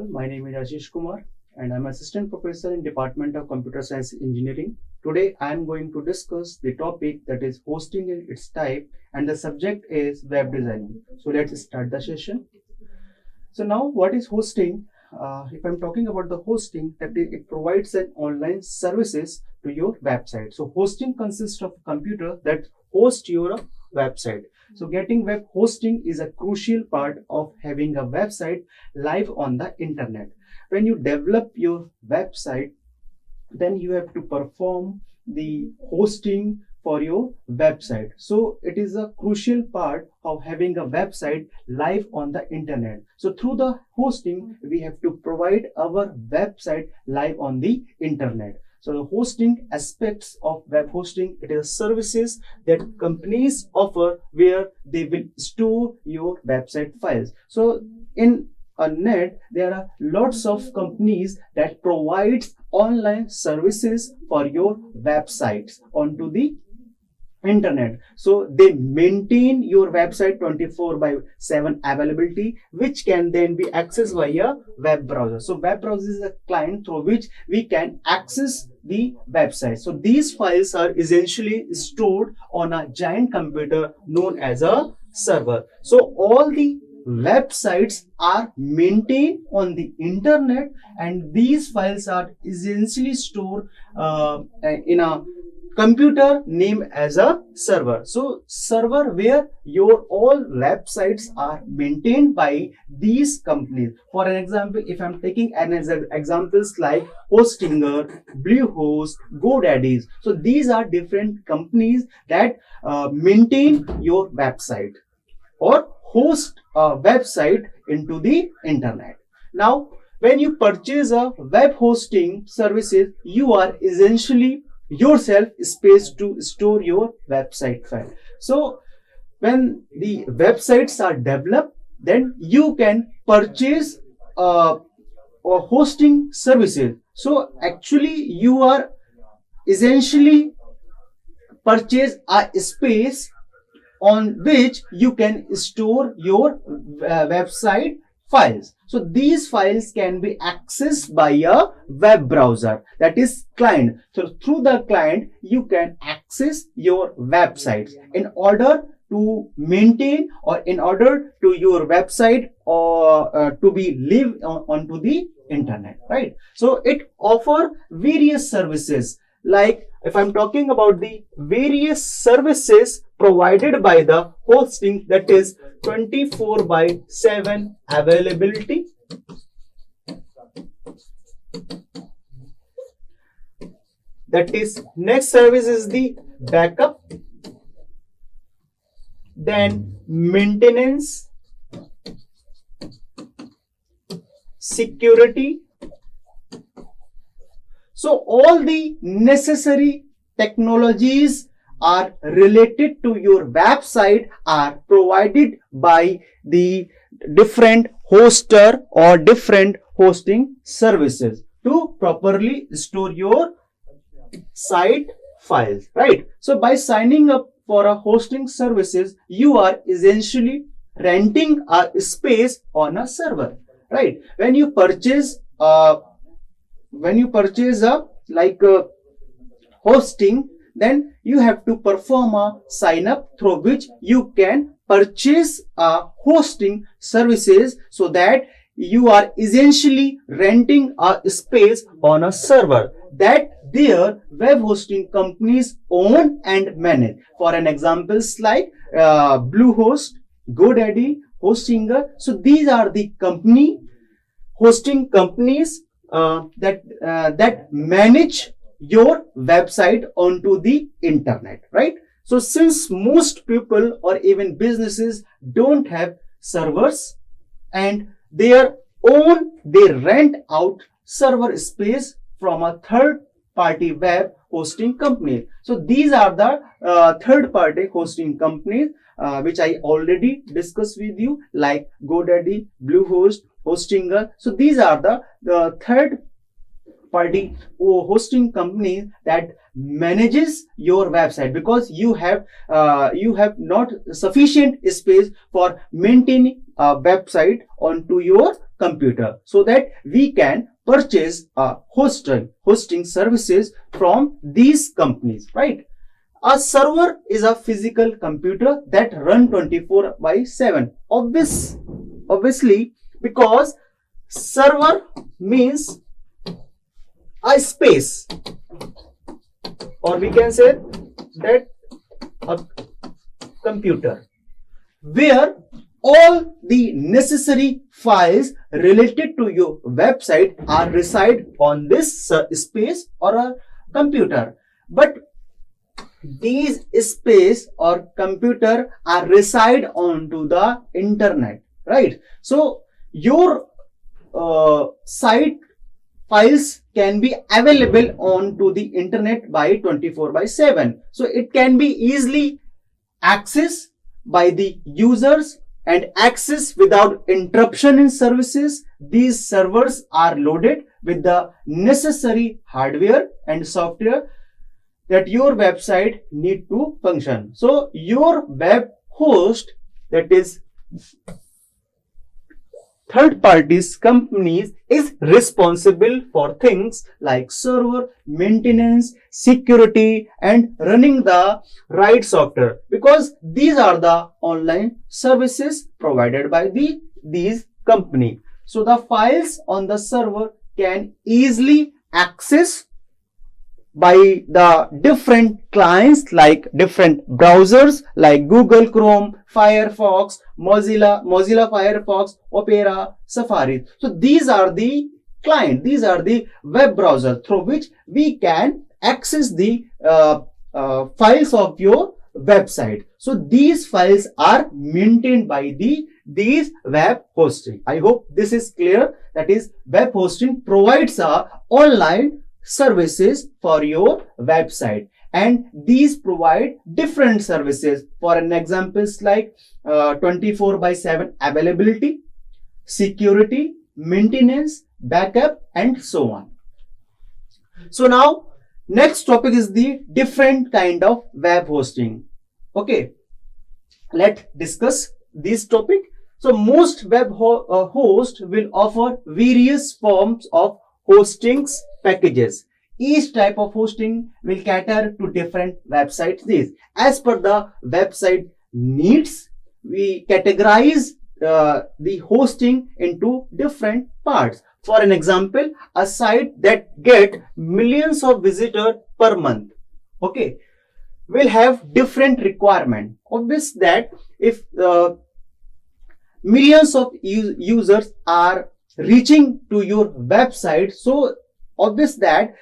all. My name is Ashish Kumar and I'm assistant professor in Department of Computer Science Engineering. Today I am going to discuss the topic that is hosting in its type, and the subject is web designing. So let's start the session. So now what is hosting? If I'm talking about the hosting, that it provides an online services to your website. So hosting consists of a computer that hosts your website. So getting web hosting is a crucial part of having a website live on the internet. When you develop your website, then you have to perform the hosting for your website. So it is a crucial part of having a website live on the internet. So through the hosting, we have to provide our website live on the internet. So the hosting aspects of web hosting, it is services that companies offer where they will store your website files. So in a net, there are lots of companies that provides online services for your websites onto the internet. So they maintain your website 24/7 availability, which can then be accessed via web browser. So web browser is a client through which we can access the website. So these files are essentially stored on a giant computer known as a server. So all the websites are maintained on the internet, and these files are essentially stored in a computer named as a server. So server where your all websites are maintained by these companies. For an example, if I'm taking an examples like Hostinger, Bluehost, GoDaddy. So these are different companies that maintain your website or host a website into the internet. Now, when you purchase a web hosting services, you are essentially yourself space to store your website file. So when the websites are developed, then you can purchase or hosting services. So actually you are essentially purchase a space on which you can store your website files. So these files can be accessed by a web browser, that is client. So through the client, you can access your websites in order to maintain or in order to your website or to be live onto the internet, right? So it offer various services. Like if I'm talking about the various services provided by the hosting, that is 24/7 availability, that is next service is the backup, then maintenance, security. So all the necessary technologies are related to your website are provided by the different hoster or different hosting services to properly store your site files, right? So by signing up for a hosting services, you are essentially renting a space on a server, right? When you purchase a hosting, then you have to perform a sign up through which you can purchase a hosting services, so that you are essentially renting a space on a server that their web hosting companies own and manage. For an examples like Bluehost, GoDaddy, Hostinger. So these are the hosting companies that manage your website onto the internet, right? So since most people or even businesses don't have servers and they rent out server space from a third party web hosting company. So these are the third party hosting companies which I already discussed with you, like GoDaddy, Bluehost, Hostinger. So these are the third party hosting company that manages your website, because you have not sufficient space for maintaining a website onto your computer, so that we can purchase hosting services from these companies, right? A server is a physical computer that run 24/7. Obviously, because server means a space, or we can say that a computer where all the necessary files related to your website are reside on this space or a computer. But these space or computer are reside onto the internet, right? So your site files can be available onto the internet by 24/7. So it can be easily accessed by the users and access without interruption in services. These servers are loaded with the necessary hardware and software that your website need to function. So your web host, that is third parties companies, is responsible for things like server maintenance, security, and running the right software, because these are the online services provided by these company. So the files on the server can easily access by the different clients, like different browsers like Google Chrome, Firefox, Mozilla Firefox, Opera, Safari. So these are the client, these are the web browser through which we can access the files of your website. So these files are maintained by these web hosting. I hope this is clear. That is, web hosting provides online services for your website, and these provide different services. For an examples like 24/7 availability, security, maintenance, backup, and so on. So now next topic is the different kind of web hosting. Okay, let's discuss this topic. So most web hosts will offer various forms of hostings packages. Each type of hosting will cater to different website needs. As per the website needs, we categorize the hosting into different parts. For an example, a site that get millions of visitors per month, okay, will have different requirement. Obvious that if millions of users are reaching to your website, so obvious that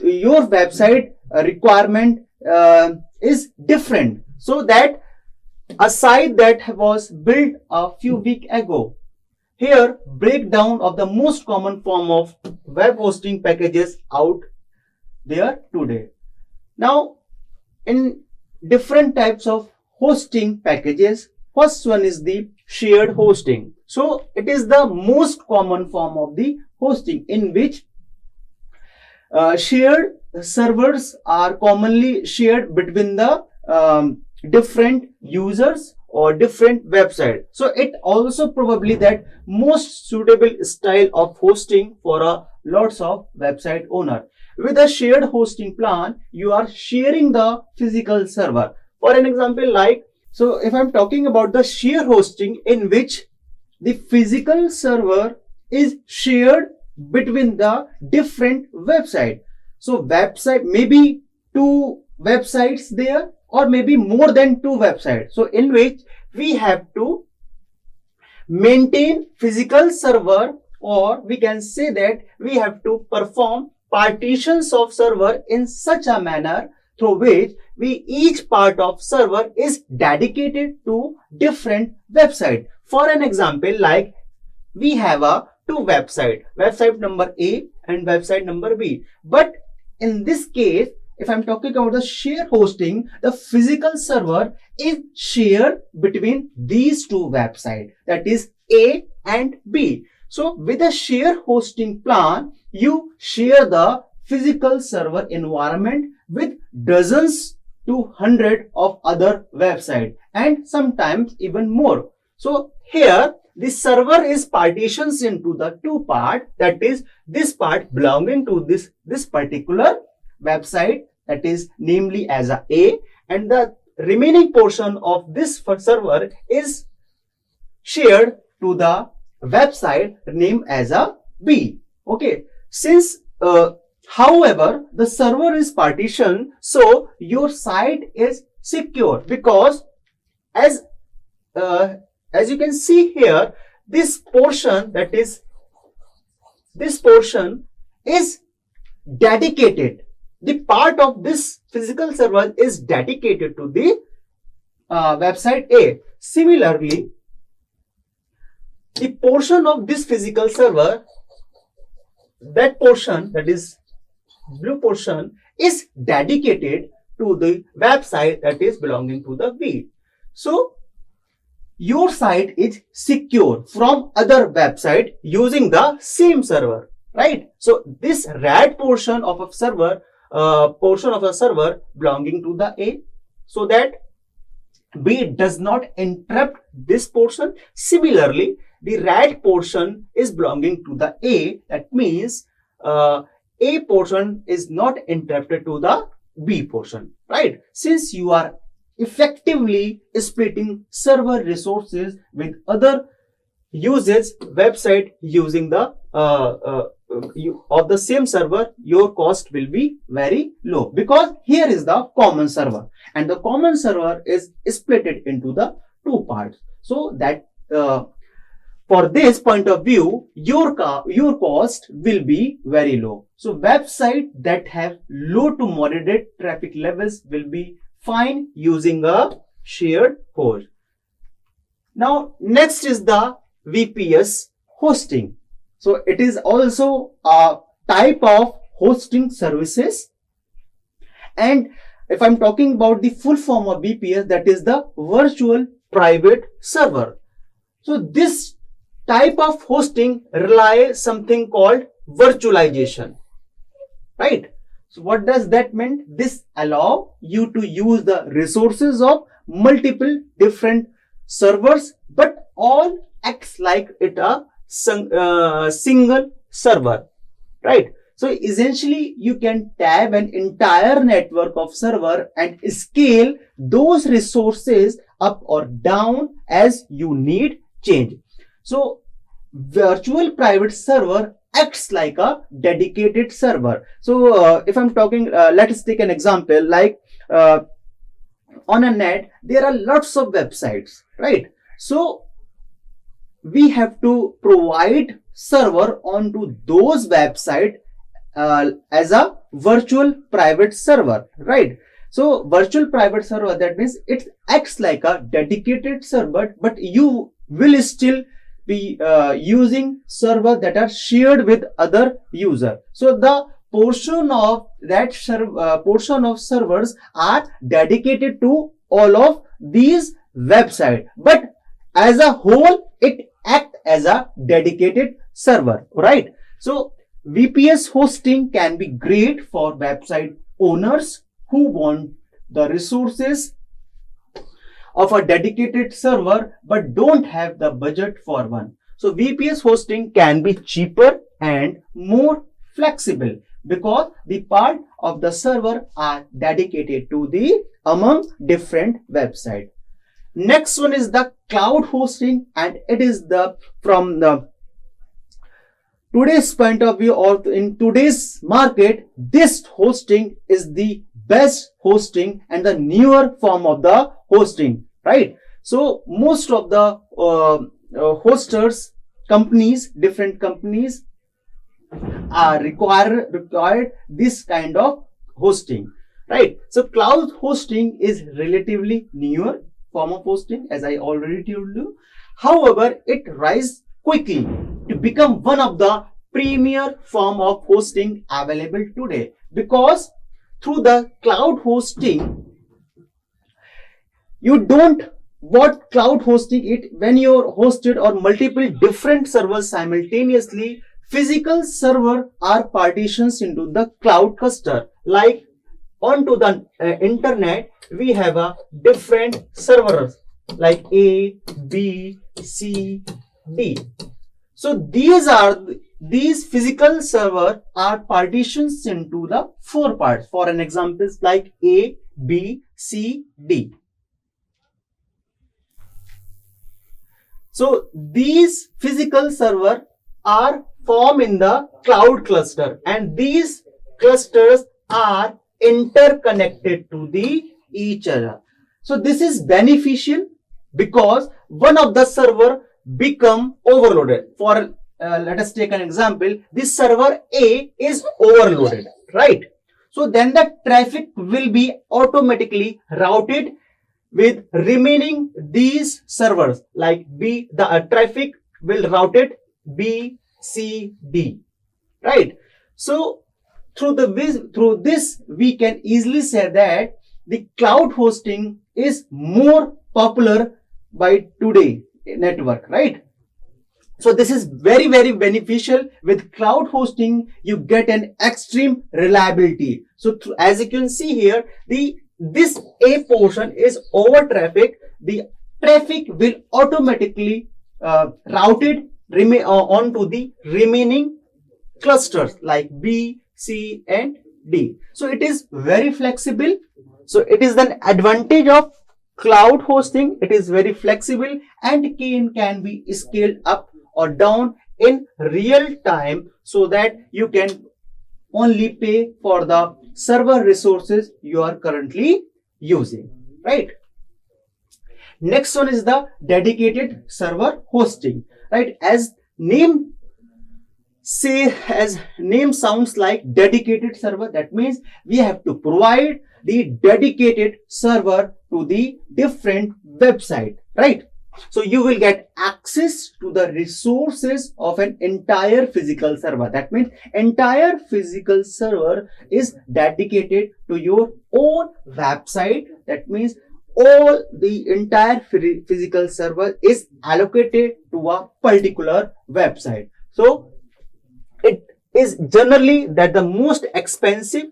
your website requirement is different. So that a site that was built a few weeks ago, here breakdown of the most common form of web hosting packages out there today. Now, in different types of hosting packages, first one is the shared hosting. So it is the most common form of the hosting, in which shared servers are commonly shared between the different users or different websites. So it also probably that most suitable style of hosting for lots of website owner. With a shared hosting plan, you are sharing the physical server. For an example, like, so if I'm talking about the shared hosting, in which the physical server is shared between the different website. So website, maybe 2 websites there, or maybe more than 2 websites. So in which we have to maintain physical server, or we can say that we have to perform partitions of server in such a manner through which each part of server is dedicated to different website. For an example, like we have 2 website number A and website number B. But in this case, if I'm talking about the shared hosting, the physical server is shared between these 2 websites, that is A and B. So with a shared hosting plan, you share the physical server environment with dozens to hundred of other websites and sometimes even more. So here the server is partitions into the two part, that is this part belonging to this particular website, that is namely as A, and the remaining portion of this server is shared to the website named as B. Okay, since however the server is partitioned, so your site is secure, because as you can see here, this portion, that is this portion is dedicated. The part of this physical server is dedicated to the website A. Similarly, the portion of this physical server, that portion, that is blue portion, is dedicated to the website that is belonging to the B. So your site is secure from other website using the same server, right? So this red portion of a server belonging to the A, so that B does not interrupt this portion. Similarly, the red portion is belonging to the A. That means A portion is not interrupted to the B portion, right? Since you are effectively splitting server resources with other users website using the of the same server, your cost will be very low, because here is the common server and the common server is split into the two parts. So that for this point of view, your cost will be very low. So website that have low to moderate traffic levels will be fine using a shared host. Now next is the VPS hosting. So it is also a type of hosting services, and if I'm talking about the full form of VPS, that is the virtual private server. So this type of hosting relies something called virtualization, right? So what does that mean? This allow you to use the resources of multiple different servers, but all acts like it a single server, right? So essentially you can tab an entire network of server and scale those resources up or down as you need change. So virtual private server acts like a dedicated server. So if I'm talking, let's take an example, like on a net there are lots of websites, right? So we have to provide server onto those websites as a virtual private server, right? So virtual private server, that means it acts like a dedicated server, but you will still be using server that are shared with other user. So the portion of that portion of servers are dedicated to all of these websites, but as a whole it act as a dedicated server, right? So VPS hosting can be great for website owners who want the resources of a dedicated server but don't have the budget for one. So VPS hosting can be cheaper and more flexible because the part of the server are dedicated to the among different websites. Next one is the cloud hosting, and it is the from the today's point of view or in today's market, this hosting is the best hosting and the newer form of the hosting, right? So most of the hosters companies, different companies are required this kind of hosting, right? So cloud hosting is relatively newer form of hosting, as I already told you. However, it rises quickly to become one of the premier form of hosting available today, because through the cloud hosting, you don't what cloud hosting it when you're hosted on multiple different servers simultaneously physical server are partitions into the cloud cluster. Like onto the internet, we have a different servers like A, B, C, D. So these physical server are partitions into the 4 parts. For an example, like A, B, C, D. So these physical server are formed in the cloud cluster, and these clusters are interconnected to each other. So this is beneficial because one of the server become overloaded. For let us take an example. This server A is overloaded, right? So then the traffic will be automatically routed with remaining these servers like B. The traffic will routed B, C, D, right? So through this we can easily say that the cloud hosting is more popular by today network, right? So this is very beneficial. With cloud hosting, you get an extreme reliability. So as you can see here, this A portion is over traffic. The traffic will automatically routed onto the remaining clusters like B, C, and D. So it is very flexible. So it is an advantage of cloud hosting. It is very flexible and can be scaled up or down in real time, so that you can only pay for the server resources you are currently using, right? Next one is the dedicated server hosting, right? As name sounds like dedicated server, that means we have to provide the dedicated server to the different website, right? So you will get access to the resources of an entire physical server. That means entire physical server is dedicated to your own website. That means all the entire physical server is allocated to a particular website. So it is generally that the most expensive,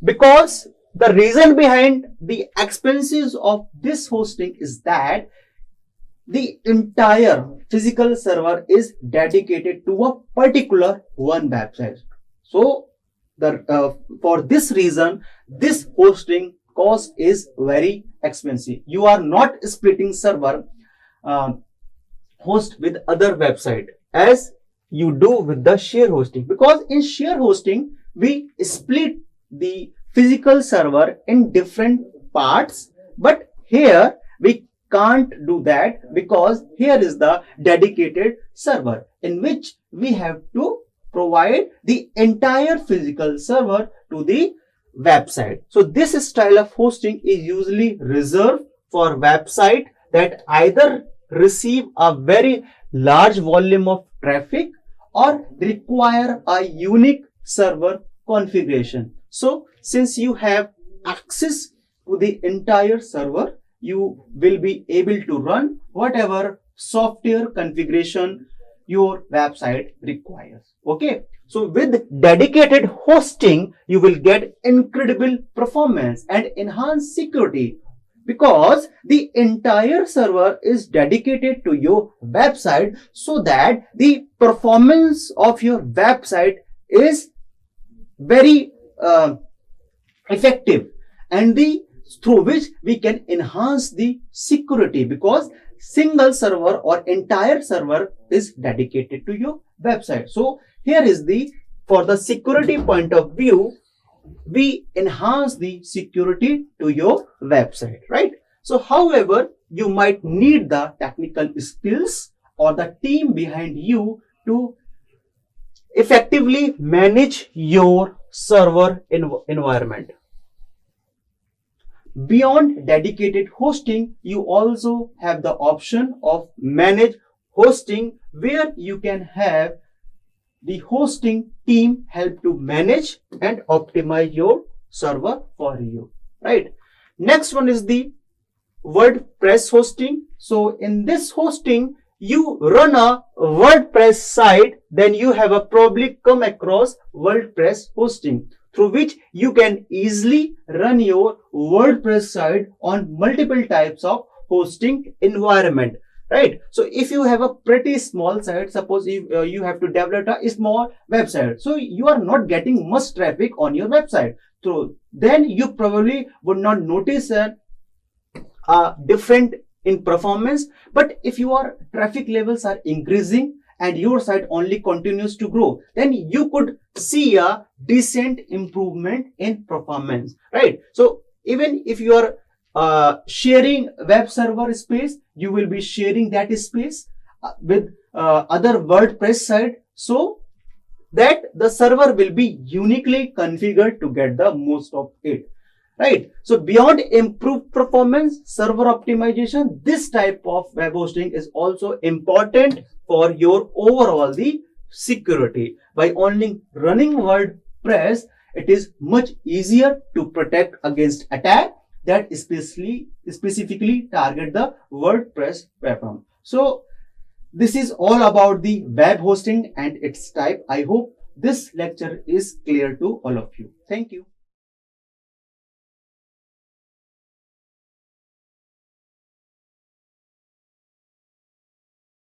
because the reason behind the expenses of this hosting is that the entire physical server is dedicated to a particular one website. So for this reason, this hosting cost is very expensive. You are not splitting server host with other website as you do with the share hosting, because in share hosting we split the physical server in different parts, but here we can't do that, because here is the dedicated server in which we have to provide the entire physical server to the website. So this style of hosting is usually reserved for website that either receive a very large volume of traffic or require a unique server configuration. So since you have access to the entire server, you will be able to run whatever software configuration your website requires. Okay. So with dedicated hosting, you will get incredible performance and enhanced security, because the entire server is dedicated to your website, so that the performance of your website is very effective, and through which we can enhance the security, because single server or entire server is dedicated to your website. So here is for the security point of view, we enhance the security to your website, right? So however, you might need the technical skills or the team behind you to effectively manage your server environment. Beyond dedicated hosting, you also have the option of managed hosting, where you can have the hosting team help to manage and optimize your server for you, right? Next one is the WordPress hosting. So in this hosting, you run a WordPress site, then you have probably come across WordPress hosting, through which you can easily run your WordPress site on multiple types of hosting environment. Right. So if you have a pretty small site, suppose you have to develop a small website, so you are not getting much traffic on your website. So then you probably would not notice a different in performance. But if your traffic levels are increasing and your site only continues to grow, then you could see a decent improvement in performance, right? So even if you are sharing web server space, you will be sharing that space with other WordPress site, so that the server will be uniquely configured to get the most of it. Right. So beyond improved performance, server optimization, this type of web hosting is also important for your overall the security. By only running WordPress, it is much easier to protect against attack that specifically target the WordPress platform. So this is all about the web hosting and its type. I hope this lecture is clear to all of you. Thank you.